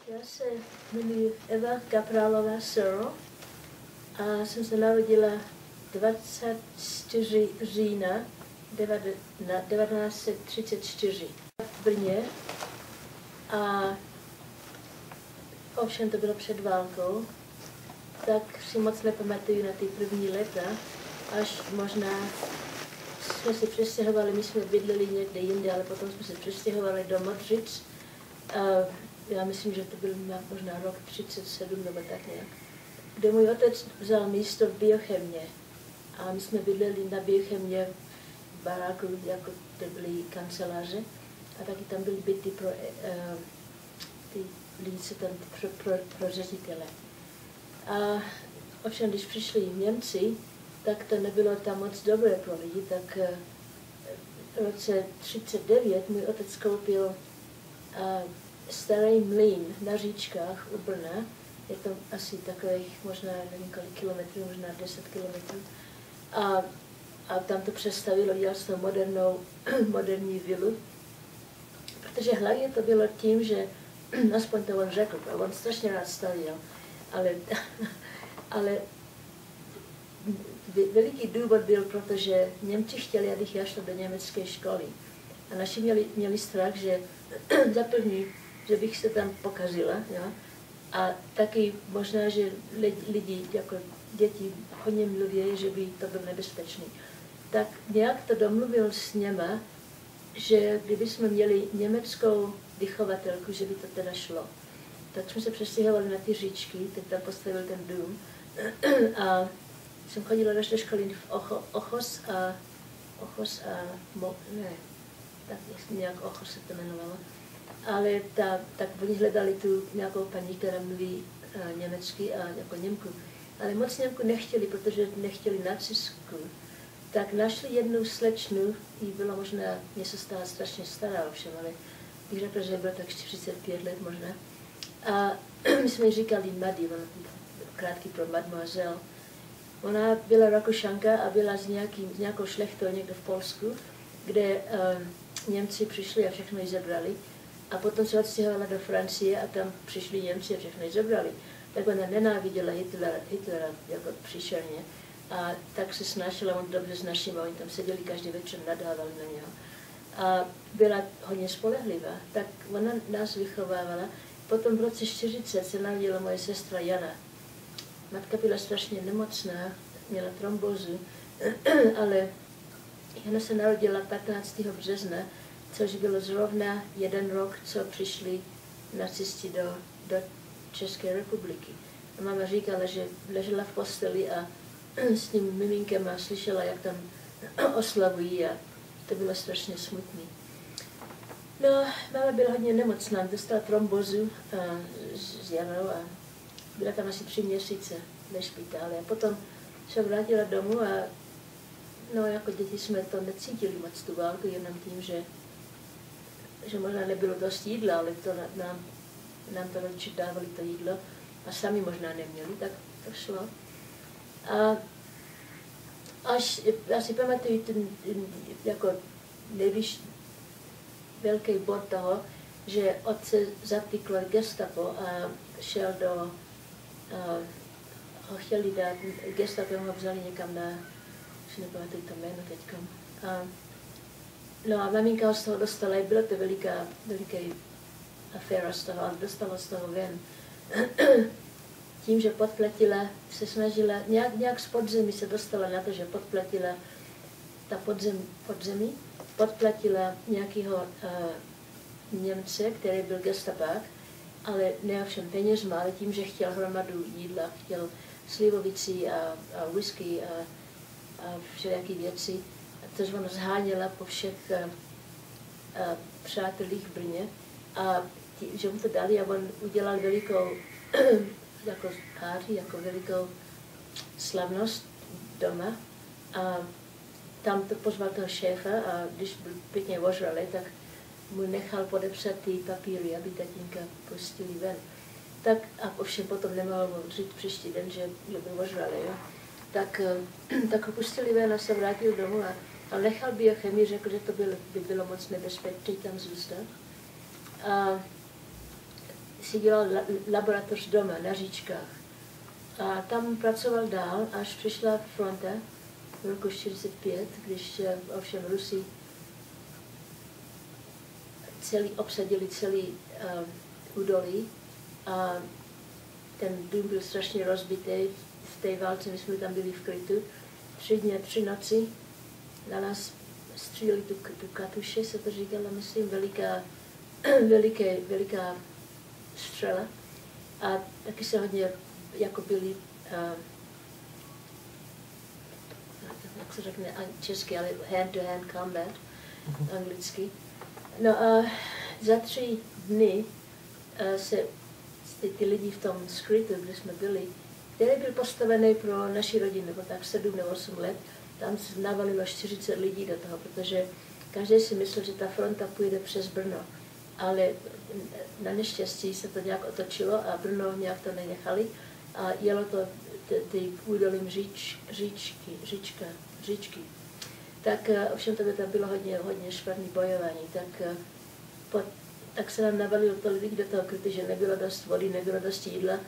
Já se jmenuji Eva Kaprálová Soro a jsem se narodila 24. října 1934 v Brně. A ovšem to bylo před válkou, tak si moc nepamatuju na ty první léta, až možná jsme se přestěhovali, my jsme bydleli někde jinde, ale potom jsme se přestěhovali do Modřic. Já myslím, že to byl možná rok 37 nebo tak nějak, kde můj otec vzal místo v biochemě. A my jsme bydleli na biochemě v baráku, jako to byly kanceláře, a taky tam byly byty pro ty lidi, co tam pro ředitele. A ovšem, když přišli Němci, tak to nebylo tam moc dobré pro lidi, tak v roce 1939 můj otec koupil starý mlýn na říčkách u Brna. Je to asi takových možná nevím kolik kilometrů, možná 10 kilometrů. A tam to přestavilo, dělal se moderní vilu. Protože hlavně to bylo tím, že aspoň to on řekl, on strašně rád stavěl, ale veliký důvod byl, protože Němci chtěli, abych já šla do německé školy. A naši měli strach, že za první, že bych se tam pokazila, jo? A taky možná, že lidi, jako děti, hodně mluví, že by to bylo nebezpečné. Tak nějak to domluvil s něma, že kdybychom měli německou vychovatelku, že by to teda šlo. Tak jsme se přestěhovali na ty říčky, teď tam postavil ten dům. A jsem chodila do školy v Ochos se to jmenovalo. Ale tak oni hledali tu nějakou paní, která mluví německy a jako Němku. Ale moc Němku nechtěli, protože nechtěli nacistku. Tak našli jednu slečnu, jí bylo možná, mě se stala strašně stará ovšem, ale bych řekla, že bylo tak 45 let možná. A my jsme jí říkali Madi, ona krátký pro mademoiselle. Ona byla Rakušanka a byla s nějakou šlechtou někde v Polsku, kde Němci přišli a všechno ji zebrali. A potom se odstěhovala do Francie a tam přišli Němci a všechno ji zebrali. Tak ona nenáviděla Hitlera jako příšerně. A tak se snažila on dobře s našimi, oni tam seděli každý večer, nadávali na něho. A byla hodně spolehlivá, tak ona nás vychovávala. Potom v roce 1940 se narodila moje sestra Jana. Matka byla strašně nemocná, měla trombózu, ale Jana se narodila 15. března, což bylo zrovna 1 rok, co přišli nacisti do České republiky. A máma říkala, že ležela v posteli a s tím miminkem a slyšela, jak tam oslavují a to bylo strašně smutný. No, máma byla hodně nemocná, dostala trombózu s Janou a byla tam asi 3 měsíce ve špitále. A potom se vrátila domů a no, jako děti jsme to necítili moc tu válku, jenom tím, že možná nebylo dost jídla, ale to nám to rodiče dávali to jídlo a sami možná neměli, tak to šlo. A já si pamatuju ten jako nejvyšší velký bod toho, že otce zatyklo gestapo a šel ho chtěli dát, gestapo ho vzali někam na, už nepamatuju to jméno teďkom. No a maminka ho z toho dostala, byla to veliká aféra z toho, ale dostala z toho ven. Tím, že podplatila, se snažila, nějak z podzemí se dostala na to, že podplatila podplatila nějakého Němce, který byl gestapák, ale ne ovšem penězma, ale tím, že chtěl hromadu jídla, chtěl slivovici a whisky a všelijaké věci, což ona zháněla po všech přátelích v Brně a že mu to dali a on udělal velikou jako party, jako velikou slavnost doma a tam to pozval toho šéfa a když byl pěkně ožralý, tak mu nechal podepsat ty papíry, aby tatínka pustili ven. Tak a ovšem potom nemohl mu říct příští den, že byl ožralý, jo. Tak ho pustili ven a se vrátil domů a nechal biochemii, řekl, že to by bylo moc nebezpečné tam zůstat. A si dělal laboratoř doma na Říčkách. A tam pracoval dál, až přišla fronta v roku 1945, když ovšem Rusi obsadili celý údolí a ten dům byl strašně rozbitý v té válce, my jsme tam byli v krytu. 3 dny, 3 noci na nás stříleli tu katuše, se to říkalo, myslím, veliká střela. A taky se hodně, jako byli, jak se řekne česky, ale hand-to-hand combat, anglicky. No a za 3 dny se ty lidi v tom skrytu, kde jsme byli, který byl postavený pro naši rodinu, nebo tak 7 nebo 8 let, tam se navalilo 40 lidí do toho, protože každý si myslel, že ta fronta půjde přes Brno. Ale na neštěstí se to nějak otočilo a Brno nějak to nenechali a jelo to ty údolím říčky. Tak ovšem to by tam bylo hodně špatný bojování, tak se nám navalilo tolik lidí do toho krytu, že nebylo dost vody, nebylo dost jídla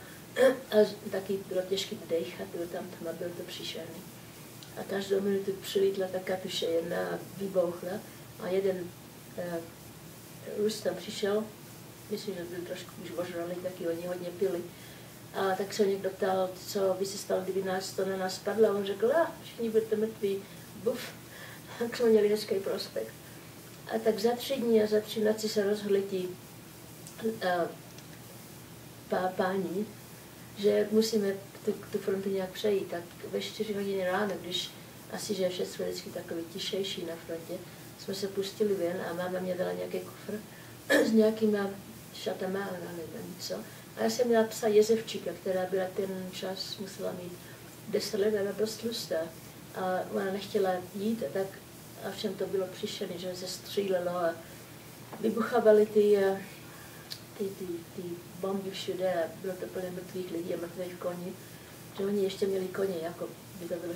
a taky bylo těžké dechat, bylo tam tma, bylo to příšerný. A každou minutu přilítla ta katuše jedna a vybouchla a jeden Rus tam přišel, myslím, že byl trošku už ožralý, taky oni hodně pili. A tak se někdo ptal, co by se stalo, kdyby to na nás padlo. A on řekl, všichni budete mrtví, buf. Tak jsme měli hezký prospekt. A tak za 3 dny a za 3 noci se rozhodli ti páni, že musíme tu frontu nějak přejít. Tak ve 4 hodiny ráno, když asi, že je všechno vždycky takový tišejší na frontě, jsme se pustili ven a máma mě dala nějaký kufr s nějakýma šatama nebo něco. A já jsem měla psa Jezevčíka, která byla ten čas, musela mít 10 let, byla dost tlustá. A ona nechtěla jít, tak a všem to bylo příšerné, že se střílelo a vybuchávaly ty bomby všude a bylo to plně mrtvých lidí a mrtvých koní. Že oni ještě měli koně, jako by to bylo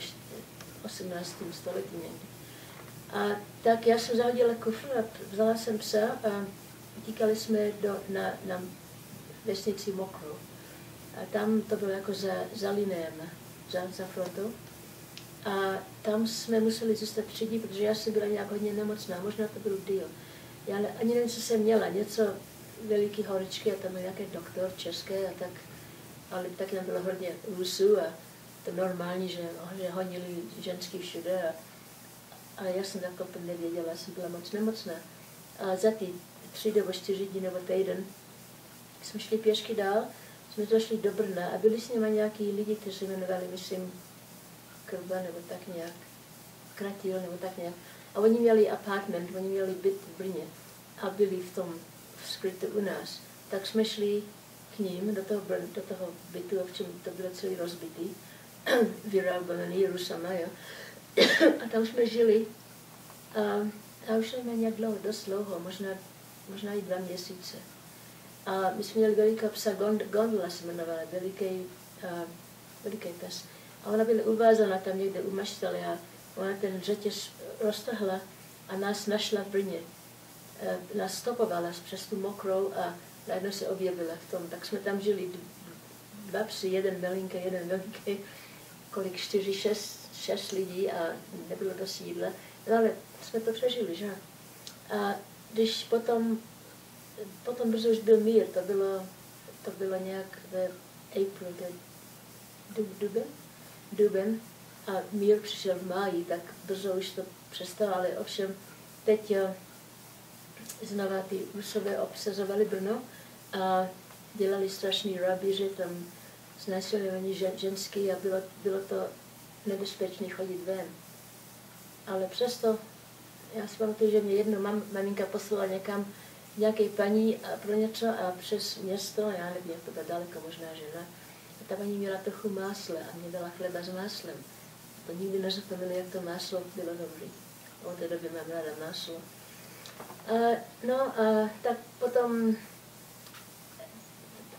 18. století někdy. A tak já jsem zahodila kufr a vzala jsem psa a utíkali jsme na vesnici Mokrou. A tam to bylo jako za linéem, za frontou. A tam jsme museli zůstat 3 dny, protože já jsem byla nějak hodně nemocná, možná to byl díl. Já ani nevím, co jsem měla, něco veliký horečky a tam byl nějaký doktor český a tak, ale taky tam bylo hodně Rusů a to normální, že honili ženský všude a já jsem tak úplně nevěděla, jsem byla moc nemocná. A za ty 3 nebo 4 dny nebo týden jsme šli pěšky dál, jsme došli do Brna a byli s nimi nějaký lidi, kteří se jmenovali, myslím, Krba nebo tak nějak, Kratil nebo tak nějak. A oni měli apartment, oni měli byt v Brně a byli v tom skrytu u nás. Tak jsme šli k ním do toho bytu, v čem to bylo celý rozbitý, vyrábaný Rusama, jo. A tam jsme žili a už jsme nějak dlouho, dost dlouho, možná i 2 měsíce. A my jsme měli velikého psa, Gondola se jmenovala, veliký pes. A ona byla uvázaná tam někde u maštali a ona ten řetěz roztrhla a nás našla v Brně. Nás stopovala přes tu Mokrou a najednou se objevila v tom. Tak jsme tam žili 2 psy, jeden malinký, jeden veliký, kolik 4, 6 lidí a nebylo dost jídla. No, ale jsme to přežili, že? A když potom brzo už byl mír, to bylo nějak v duben a mír přišel v máji, tak brzo už to přestalo, ale ovšem teď znova ty Rusové obsazovali Brno a dělali strašný rabíře, tam znásilňování ženský a bylo to nebezpečné chodit ven. Ale přesto, já si pamatuju, že mě jednou maminka poslala někam nějaké paní a pro něco a přes město, já nevím, jak to bylo daleko, možná, že ne. A ta paní měla trochu másla a mě dala chleba s máslem. To nikdy nezapomenu, jak to máslo bylo dobrý. Od té doby mám ráda máslo. A tak potom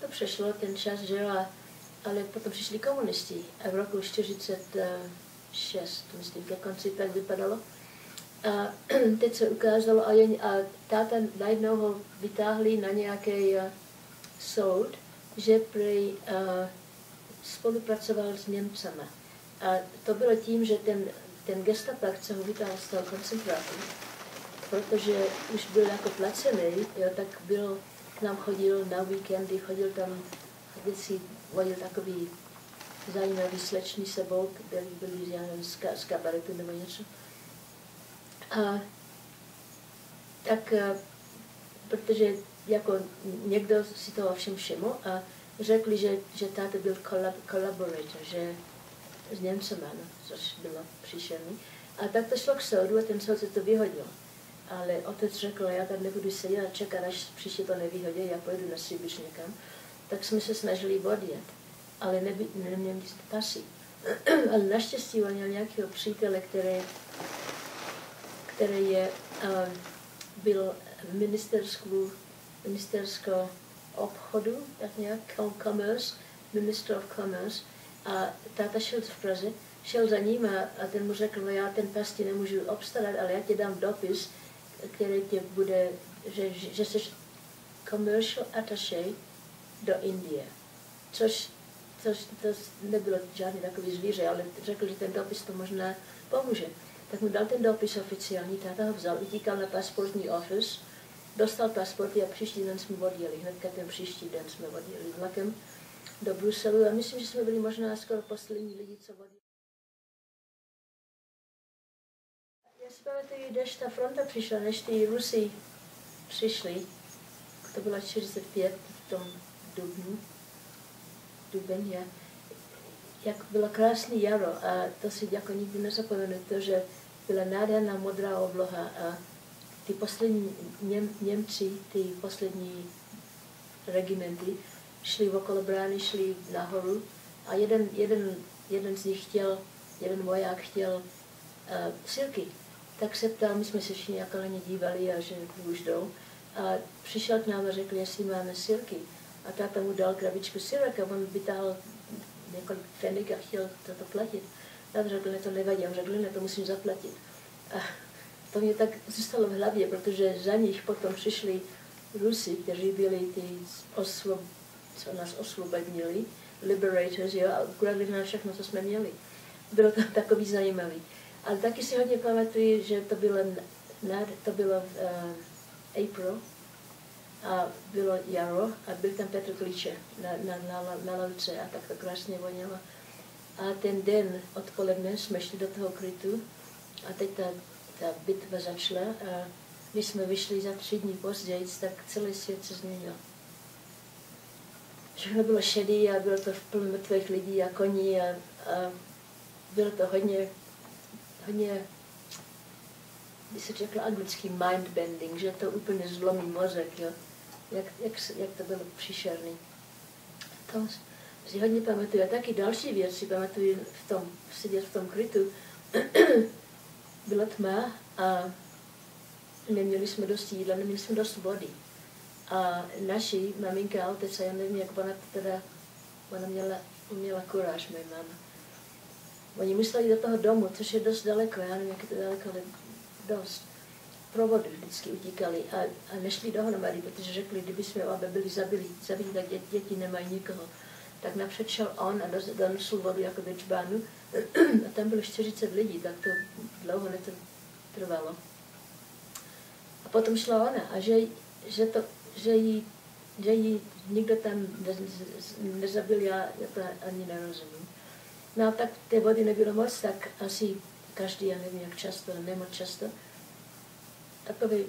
to přešlo ten čas, že jo, ale potom přišli komunisti a v roku 1946, myslím, ke konci tak vypadalo. A teď se ukázalo a táta najednou ho vytáhli na nějaký soud, že prej spolupracoval s Němcama. A to bylo tím, že ten gestapák, co ho vytáhl z toho koncentráku, protože už byl jako placený, jo, tak k nám chodil na víkendy, chodil tam vždycky vodil takový zajímavý slečný sebou, který byli, já nevím, z kabaretu nebo něco. A tak, protože jako někdo si toho všem všiml a řekli, že táta byl collaborator, že s Němcema, no, což bylo příšerný. A tak to šlo k soudu a ten soud se to vyhodil. Ale otec řekl, já tam nebudu sedět a čekat, až příště to nevyhodí, já pojedu na Sibiř někam. Tak jsme se snažili odjet, ale neměli pasy. Ale naštěstí on měl nějakého přítele, který byl v ministerského obchodu, tak nějak, commerce, Minister of Commerce, a táta šel v Praze, šel za ním a ten mu řekl, no já ten pas ti nemůžu obstarat, ale já ti dám dopis, který tě bude, že jsi commercial attaché do Indie. Což to nebylo žádný takový zvíře, ale řekl, že ten dopis to možná pomůže. Tak mu dal ten dopis oficiální, táta ho vzal, utíkal na pasportní office, dostal pasporty a příští den jsme odjeli. Hnedka ten příští den jsme odjeli vlakem do Bruselu a myslím, že jsme byli možná skoro poslední lidi, co odjeli. Já si pamatuju, když ta fronta přišla, než ty Rusy přišli, to bylo 45 v tom duben, jak bylo krásný jaro a to si jako nikdy nezapomenu, to, že byla nádherná modrá obloha a ty poslední Němci, ty poslední regimenty, šli okolo brány, šli nahoru a jeden z nich chtěl, jeden voják chtěl silky. Tak se ptal, my jsme se všichni jako na ně dívali a že už jdou. A přišel k nám a řekl, jestli máme silky. A táta mu dal krabičku sirek a on vytáhl několik pfennig a chtěl to platit. Já řekl, ne, to nevadí, on řekl, ne, to musím zaplatit. A to mě tak zůstalo v hlavě, protože za nich potom přišli Rusy, kteří byli ty, co nás osvobodnili, liberators, jo, a ukradli nám všechno, co jsme měli. Bylo to takový zajímavý. Ale taky si hodně pamatuju, že to bylo v April a bylo jaro a byl tam Petr Klíče na lavce a tak to krásně vonělo. A ten den odpoledne jsme šli do toho krytu a teď ta bitva začala a my jsme vyšli za 3 dny později, tak celý svět se změnil. Všechno bylo šedý a bylo to plno mrtvých lidí a koní a bylo to hodně, když se řekla anglický mind-bending, že to úplně zlomí mozek, jo? Jak to bylo příšerný. To si hodně pamatuju. A taky další věc si pamatuju sedět v tom krytu. Byla tma a neměli jsme dost jídla, neměli jsme dost vody. A naši maminka a otec, já nevím, jak ona měla kuráž, moje máma. Oni museli do toho domu, což je dost daleko, já nevím, jak je to daleko, ale dost. Pro vodu vždycky utíkali a nešli dohromady, protože řekli, kdyby jsme oba byli zabili, tak děti nemají nikoho. Tak napřed šel on a donesl vodu jako ve čbánu a tam bylo 40 lidí, tak to dlouho netrvalo. A potom šla ona a že jí nikdo tam nezabil, já to ani nerozumím. No a tak té vody nebylo moc, tak asi každý, já nevím jak často, nemoc často, takový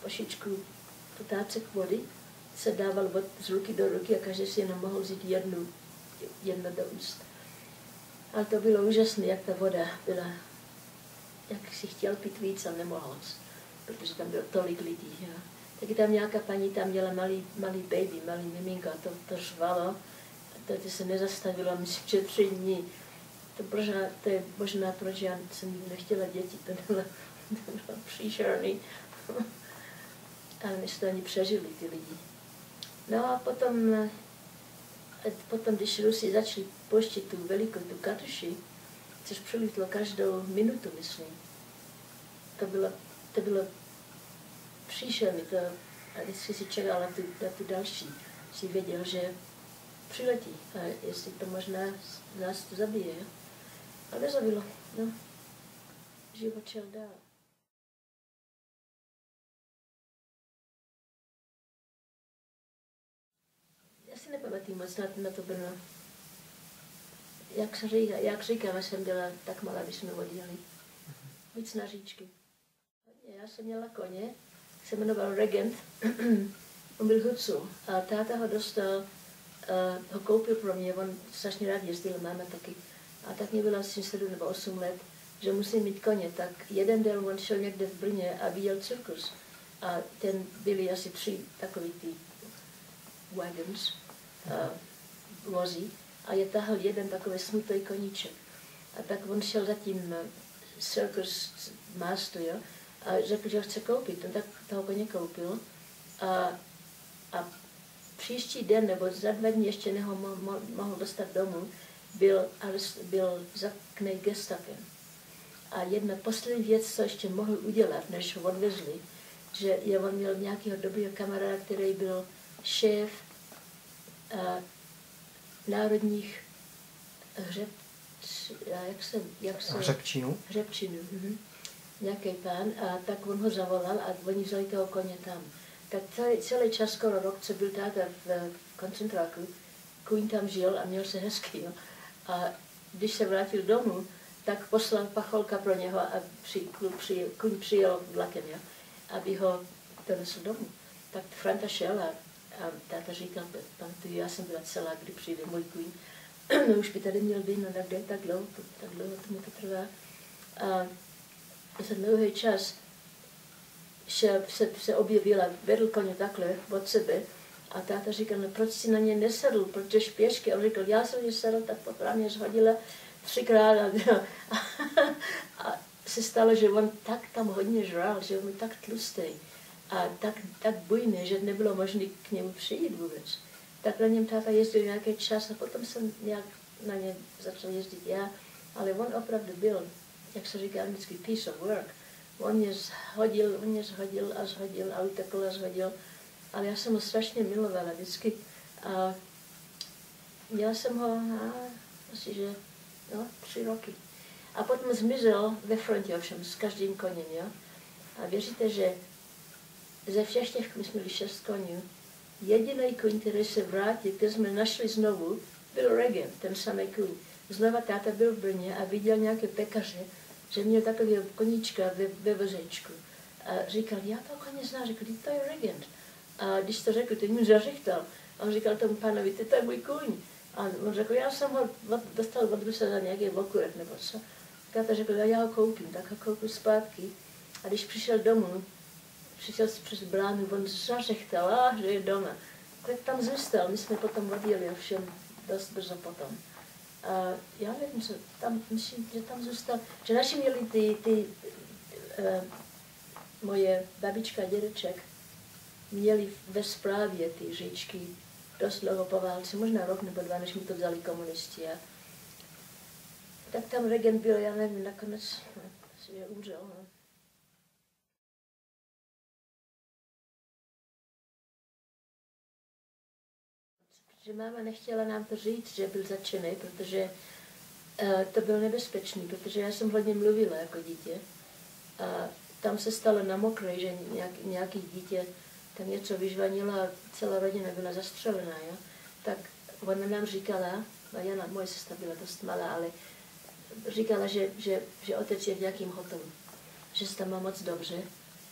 pošičku potácek vody se dával z ruky do ruky a každý si jenom mohl vzít jedno do úst. Ale to bylo úžasné, jak ta voda byla, jak si chtěl pít víc a nemohl, protože tam bylo tolik lidí. Jo. Taky tam nějaká paní tam měla malý baby, malý miminko a to řvalo. To se nezastavilo, myslím, že 3 dny. To je možná, proč já jsem nechtěla děti, to bylo příšerný. Ale my jsme to ani přežili, ty lidi. No a potom když Rusi začali pouštět tu velikou, tu Katyši, což přilítlo každou minutu, myslím. To bylo příšerný, a vždycky si čekala na tu další. si věděl, že přiletí a jestli to možná nás to zabije. A nezabilo, no. Život šel dál. Já si nepamatuji moc na to Brno. Jak říkám, jsem byla tak malá, když jsme odjeli. Víc na říčky. Já jsem měla koně, se jmenoval Regent, on byl Hudsu a táta ho dostal, ho koupil pro mě, on strašně rád jezdil, máma taky. A tak mě bylo asi 7 nebo 8 let, že musím mít koně, tak jeden den on šel někde v Brně a viděl cirkus. A ten byly asi 3 takový ty wagons, vozy, a je tahal jeden takový smutný koníček. A tak on šel za tím circus master, jo, a řekl, že ho chce koupit. On tak toho koně koupil a příští den nebo za 2 dny ještě neho mohl dostat domů, byl zaknej gestapem. A jedna poslední věc, co ještě mohl udělat, než ho odvezli, že on měl nějakého dobrého kamaráda, který byl šéf národních Hřebčinů. Nějaký pán, a tak on ho zavolal a oni vzali toho koně tam. Tak celý čas, skoro rok, co byl táta v koncentráku, kůň tam žil a měl se hezky. Jo. A když se vrátil domů, tak poslal pacholka pro něho a kůň přijel vlakem, jo, aby ho donesl domů. Tak Franta šel a táta říkal, pamatuju, já jsem byla celá, kdy přijde můj kůň. No už by tady měl být, no tak tak dlouho tomu to trvá. A za dlouhý čas se objevila, vedl koně takhle od sebe a táta říkal, no proč si na ně nesedl, proč jdeš pěšky? A on říkal, já jsem je sedl, tak poprávně zhodila 3krát a se stalo, že on tak tam hodně žral, že on byl tak tlustý a tak bujný, že nebylo možné k němu přijít vůbec. Tak na něm táta jezdil nějaký čas a potom jsem nějak na ně začal jezdit já, ale on opravdu byl, jak se říká anglicky, piece of work. On mě zhodil a utekl a zhodil, ale já jsem ho strašně milovala vždycky. A měla jsem ho asi, že 3 roky. A potom zmizel ve frontě ovšem s každým koněm, jo. A věříte, že ze všech těch, my jsme měli 6 koní, jediný kůň, který se vrátil, který jsme našli znovu, byl Regent, ten samý kůň. Znova táta byl v Brně a viděl nějaké pekaře, že měl takového koníčka ve vozečku. A říkal, já toho koně znám, řekl, to je Regent. A když to řekl, teď mi zařechtal. A on říkal tomu pánovi, to je můj kůň. A on řekl, já jsem ho dostal od Rusa za nějaký okurek nebo co. Táta řekl, já ho koupím, tak ho koupil zpátky. A když přišel domů, přišel přes bránu, on zařechtal, že je doma. Tak tam zůstal, my jsme potom odjeli ovšem dost brzo potom. A já nevím, co tam, myslím, že tam zůstal, že naši měli moje babička a dědeček měli ve správě ty říčky dost dlouho po válce, možná rok nebo 2, než mi to vzali komunisti. A tak tam Regent byl, já nevím, nakonec si umřel. No. Že máma nechtěla nám to říct, že byl zatčený, protože to bylo nebezpečný, protože já jsem hodně mluvila jako dítě. A tam se stalo na mokré, že nějaký dítě tam něco vyžvanilo a celá rodina byla zastřelená. Jo? Tak ona nám říkala, no Jana, moje sestra byla dost malá, ale říkala, že otec je v nějakém hotelu, že se tam má moc dobře.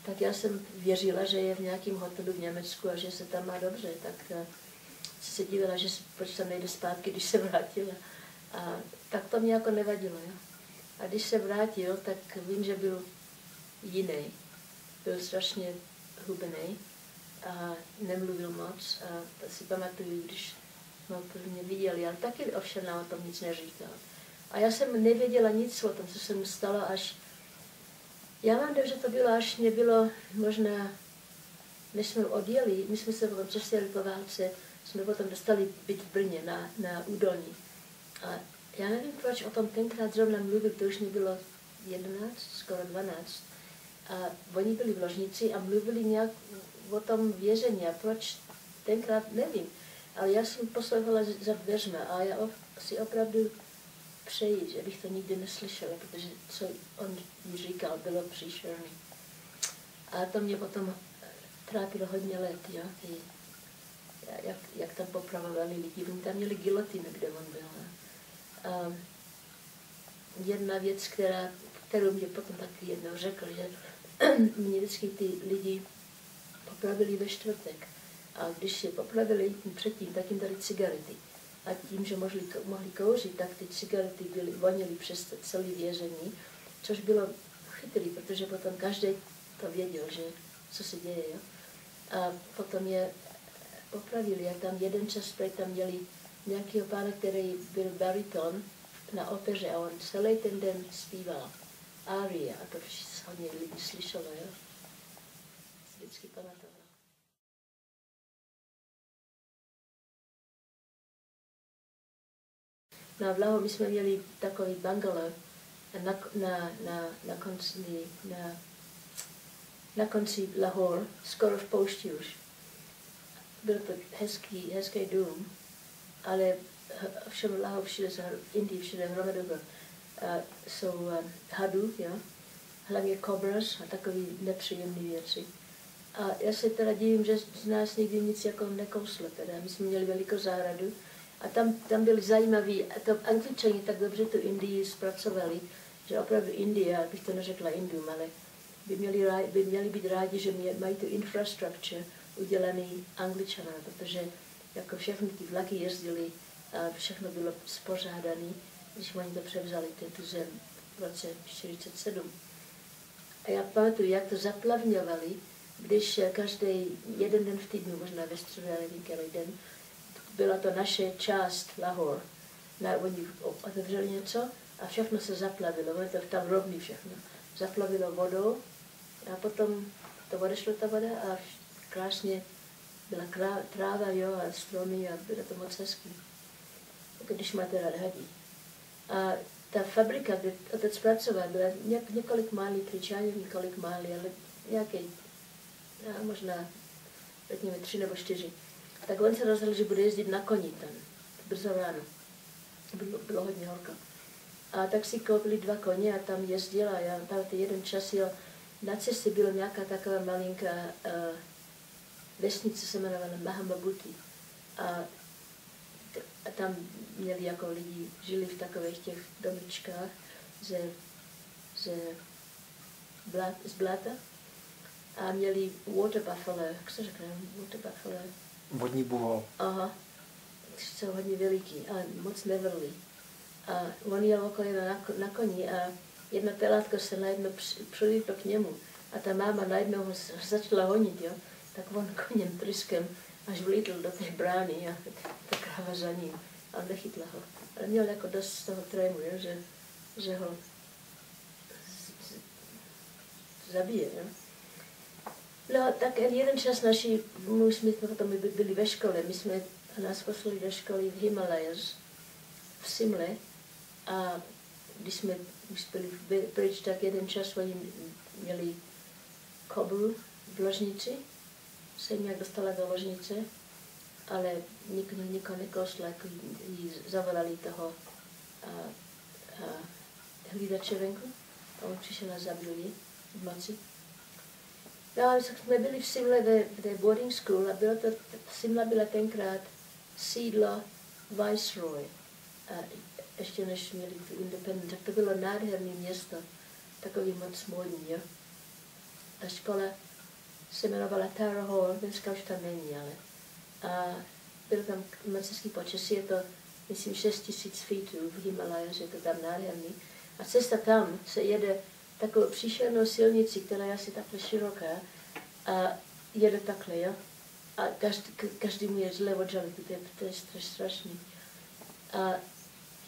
Tak já jsem věřila, že je v nějakém hotelu v Německu a že se tam má dobře. Tak se divila, že proč tam nejde zpátky, když se vrátila. A tak to mě jako nevadilo. Jo? A když se vrátil, tak vím, že byl jiný. Byl strašně hubený a nemluvil moc. A to si pamatuju, když jsme ho prvně viděli, ale taky ovšem nám o tom nic neříkal. A já jsem nevěděla nic o tom, co se mu stalo, až... Já mám dojem, že to bylo, až nebylo možná, než jsme odjeli, my jsme se potom přestěli po válce, jsme potom dostali byt v Brně na Údolní. A já nevím, proč o tom tenkrát zrovna mluvil, to už mi bylo 11, skoro 12. A oni byli v ložnici a mluvili nějak o tom vězení. A proč tenkrát, nevím. Ale já jsem poslouchala za dveřma a já si opravdu přeji, že bych to nikdy neslyšela, protože co on mi říkal, bylo příšerný. A to mě potom trápilo hodně let, jo? Jak tam popravovali lidi. Oni tam měli gilotinu, kde on byl. A jedna věc, kterou mě potom taky jednou řekl, že mě vždycky ty lidi popravili ve čtvrtek. A když je popravili předtím, tak jim dali cigarety. A tím, že mohli kouřit, tak ty cigarety voněly přes celé vězení, což bylo chytrý, protože potom každý to věděl, že co se děje. Jo? A potom je popravili a tam jeden čas tam měli nějakého pána, který byl bariton na opeře a on celý ten den zpíval árie a to hodně lidí slyšelo, jo. Vždycky pamatoval. No v Lahore my jsme měli takový bungalow na konci Lahore, skoro v poušti už. Byl to hezký dům, ale všem Lahore všude, v Indii všude hromadu jsou hadu, jo? Hlavně cobras a takové nepříjemné věci. A já se teda divím, že z nás nikdy nic jako nekouslo. Teda. My jsme měli velikou zahradu a tam byli zajímaví, a to Angličani tak dobře tu Indii zpracovali, že opravdu Indie, abych to neřekla Indům, ale by měli být rádi, že mají tu infrastructure udělaný Angličanem, protože jako všechny ty vlaky jezdily a všechno bylo spořádané, když oni to převzali, tu zem v roce 1947. A já pamatuju, jak to zaplavňovali, když každý jeden den v týdnu, možná ve středu, já nevím, který den, byla to naše část Lahore. Oni otevřeli něco a všechno se zaplavilo, ono to tam rovný všechno. Zaplavilo vodou a potom to odešlo ta voda a krásně byla tráva, jo, a stromy a bylo to moc hezký. Když máte rád hadí. A ta fabrika, kde otec pracoval, byla několik málí Kričáně, několik málí, ale nějaký, možná, řekněme 3 nebo 4. Tak on se rozhodl, že bude jezdit na koni tam, brzo ráno. Bylo hodně horko. A tak si koupili 2 koně a tam jezdil a já tam jeden čas jel. Na cestě byla nějaká taková malinká vesnice, se jmenovala Mahamabhuti. A tam měli jako lidi, žili v takových těch domičkách z bláta a měli water buffalo, jak se řekne, water buffalo? Vodní buho. Aha, jsou hodně veliký a moc nevrlí. A on jel okolo na koni a jedna telátko se najednou přilíplo k němu a ta máma najednou ho začala honit, jo, tak on koněm tryskem až vlítl do té brány a ta kráva za ním a nechytla ho. Ale měl jako dost z toho trému, jo, že ho zabije. Jo. No tak jeden čas my jsme potom byli ve škole, nás poslali do školy v Himalayas, v Simle a když jsme byli pryč, tak jeden čas oni měli kobru v ložnici, se nějak dostala do ložnice, ale nikoho nekousla, jako jí zavolali toho hlídače venku a on přišel a zabil ji v noci. No ale jsme byli v Simle v té boarding school a Simla byla tenkrát sídlo Viceroy. A ještě než měli tu independent, tak to bylo nádherné město, takový moc módní, jo. Ta škola se jmenovala Tara Hall, dneska už tam není, ale. A byl tam moc hezký počasí, je to, myslím, 6000 feetů v Himalayas, je to tam nádherný. A cesta tam se jede takovou příšernou silnici, která je asi takhle široká a jede takhle, jo. A každý mu je zle od žaluky, to je strašný.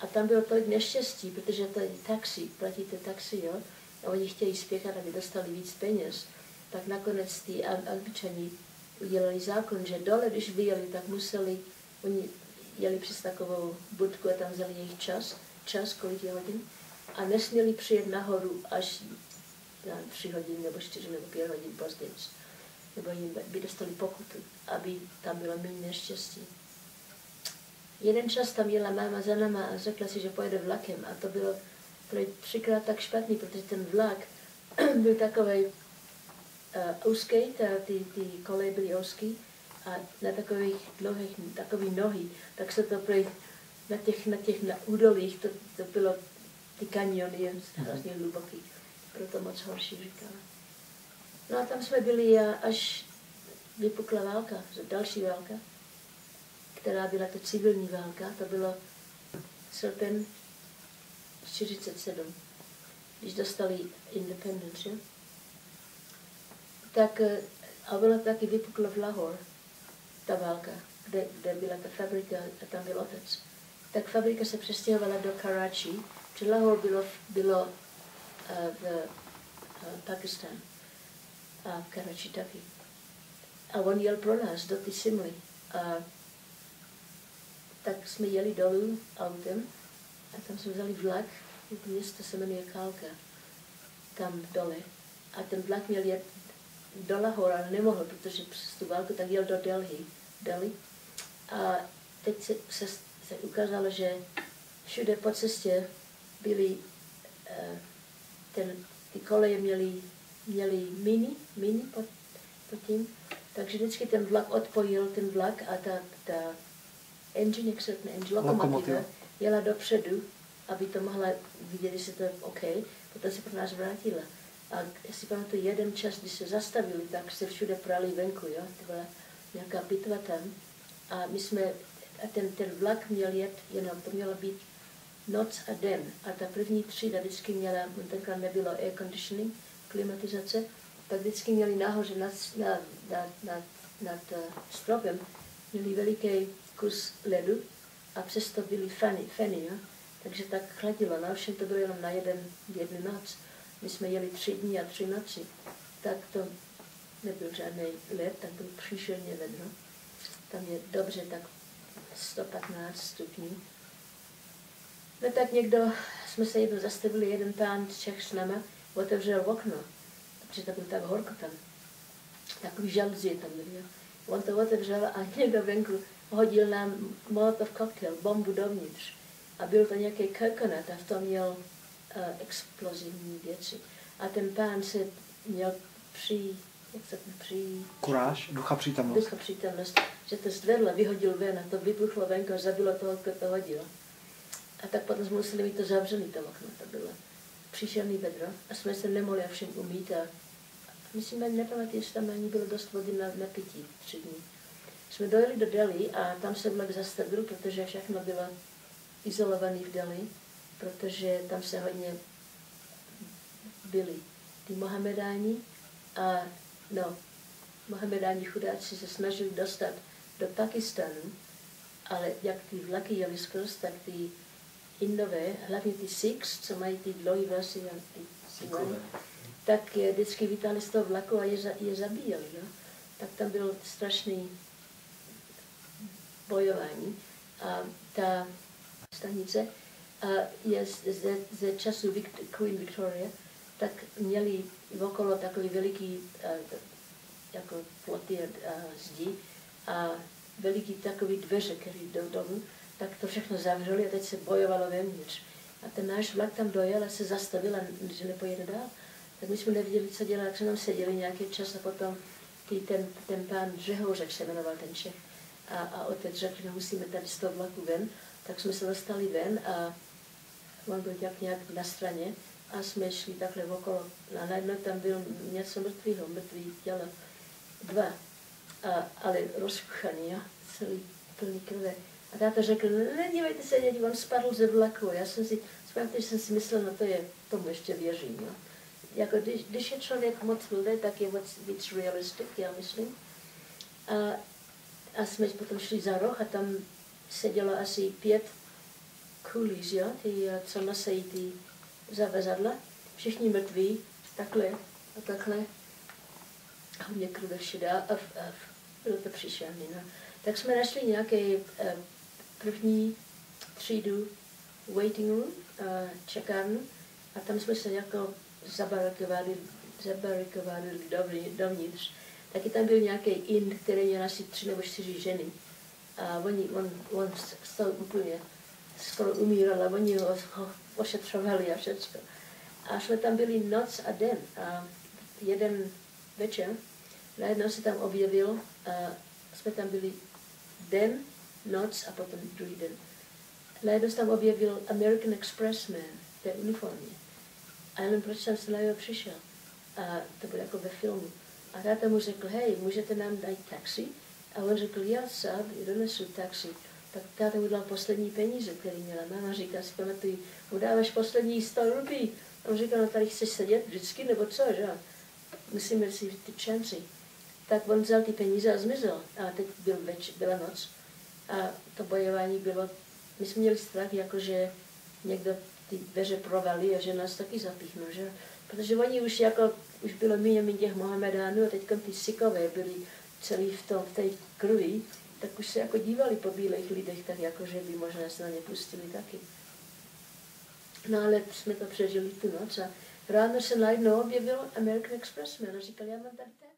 A tam bylo tolik neštěstí, protože to je taxi, platíte taxi, jo, a oni chtějí spěchat, aby dostali víc peněz. Tak nakonec ty Angličani udělali zákon, že dole, když vyjeli, tak oni jeli přes takovou budku a tam vzali jejich čas, kolik je hodin, a nesměli přijet nahoru až 3 hodiny, nebo 4 nebo 5 hodin později. Nebo jim by dostali pokutu, aby tam bylo méně neštěstí. jeden čas tam jela máma za náma a řekla si, že pojede vlakem. A to bylo 3krát tak špatný, protože ten vlak byl takový úzký, ty koleje byly úzký a na takových dlouhých, takový nohy, tak se to na těch údolích, to bylo, ty kaniony je hrozně hluboký, proto moc horší říkala. No a tam jsme byli až vypukla válka, další válka, která byla to civilní válka, to bylo srpen 47, když dostali independence, jo? Tak a bylo taky vypuklo v Lahore, ta válka, kde byla ta fabrika a tam byl otec. Tak fabrika se přestěhovala do Karachi, protože Lahore bylo v Pakistánu a Karachi taky. A on jel pro nás do ty Simly. A tak jsme jeli dolů autem a tam jsme vzali vlak, město se jmenuje Kalka, tam dole. A ten vlak měl jet do Lahore, ale nemohl, protože přes tu válku tak jel do Delhi. A teď se ukázalo, že všude po cestě byly, ty koleje měly miny pod tím, takže vždycky ten vlak odpojil ten vlak a ta engine, jak se řekne, lokomotiva jela dopředu, aby to mohla vidět, jestli to je OK, potom se pro nás vrátila. A jestli pamatuju, jeden čas, když se zastavili, tak se všude prali venku, jo? To byla nějaká bitva tam. A ten vlak měl jet, jenom to mělo být noc a den. A ta první třída vždycky měla, tenkrát nebylo air conditioning, klimatizace, tak vždycky měli nahoře nad stropem, měli veliký kus ledu a přesto byly feny, jo? Takže tak chladilo, no všem to bylo jenom na jednu noc. My jsme jeli 3 dny a 3 noci, tak to nebyl žádný led, tak byl příšerně vedro. Tam je dobře tak 115 stupňů. No tak jsme se jednou zastavili, jeden pán Čech s náma otevřel okno, protože to bylo tak horko tam. Takový žaluzie tam byly. On to otevřel a někdo venku hodil nám molotov koktejl, bombu dovnitř. A byl to nějaký kokonat a v tom měl explozivní věci. A ten pán se měl kuráž, ducha přítomnost, že to zdvedl, vyhodil ven a to vybuchlo venku a zabilo toho, kdo to hodil. A tak potom jsme museli mít to zavřený to okno, to bylo příšerný vedro a jsme se nemohli všem umít a myslím, že nepamatuji, jestli tam ani bylo dost vody na pití 3 dny. Jsme dojeli do Delhi a tam se vlak zastavil, protože všechno bylo izolované v Delhi, protože tam se hodně byli ty Mohamedáni a Mohamedáni chudáci se snažili dostat do Pakistánu, ale jak ty vlaky jeli skrz, tak ty Indové, hlavně ty Sikhs, co mají ty dlouhé vlasy a ty Sikhové, tak je vždycky vytáhli z toho vlaku a je zabíjeli. Jo? Tak tam bylo strašný bojování. A ta stanice je ze času Queen Victoria, tak měli okolo takový veliký jako ploty a zdi a veliký takový dveře, které jdou dolů, tak to všechno zavřeli a teď se bojovalo vevnitř. A ten náš vlak tam dojel a se zastavil, že nepojede dál. Tak my jsme nevěděli, co dělat, tak jsme tam seděli nějaký čas a potom ten pán Řehouřek se jmenoval ten Čech a otec řekl, že musíme tady z toho vlaku ven, tak jsme se dostali ven a on byl nějak na straně a jsme šli takhle okolo. A najednou tam byl něco mrtvého, mrtvý tělo. 2, ale rozkuchaný, jo? Celý plný krve. A táta řekl, nedívejte se, děti, on spadl ze vlaku. Já jsem si myslel, no tomu ještě věřím. Jo? Jako když je člověk moc mladý, tak je moc víc realistic, já myslím. A jsme potom šli za roh a tam sedělo asi 5 coolies, jo? Ty, co nosejí ty zavezadla. Všichni mrtví, takhle a takhle. A hodně krve všude a bylo to příšerné. No. Tak jsme našli nějaký první třídu waiting room, čekárnu, a tam jsme se jako zabarikovali dovnitř. Taky tam byl nějaký ind, který měl asi 3 nebo 4 ženy. A on z toho úplně skoro umíral a oni ho ošetřovali a všecko. A jsme tam byli noc a den. A jeden večer najednou se tam objevil, a jsme tam byli den, noc a potom druhý den. Najednou se tam objevil American Expressman v té uniformě. A jenom proč jsem se na něho přišel. A to bylo jako ve filmu. A táta mu řekl, hej, můžete nám dát taxi? A on řekl, já sám donesu taxi. Tak táta mu dal poslední peníze, který měla. Máma říká, si pamatuju, mu dáváš poslední 100 rupí. A on říkal, no tady chceš sedět vždycky, nebo co, že? Musíme si ty šanci. Tak on vzal ty peníze a zmizel. A teď byla noc. A to bojování bylo, my jsme měli strach, jakože někdo ty dveře provalí a že nás taky zapíchnou, že? Protože oni už bylo méně těch Mohamedánů a teď ty Sikové byli celý v té krvi, tak už se jako dívali po bílých lidech, tak jako, že by možná se na ně pustili taky. No ale jsme to přežili tu noc a ráno se najednou objevil American Expressman a říkal, já mám tady ten.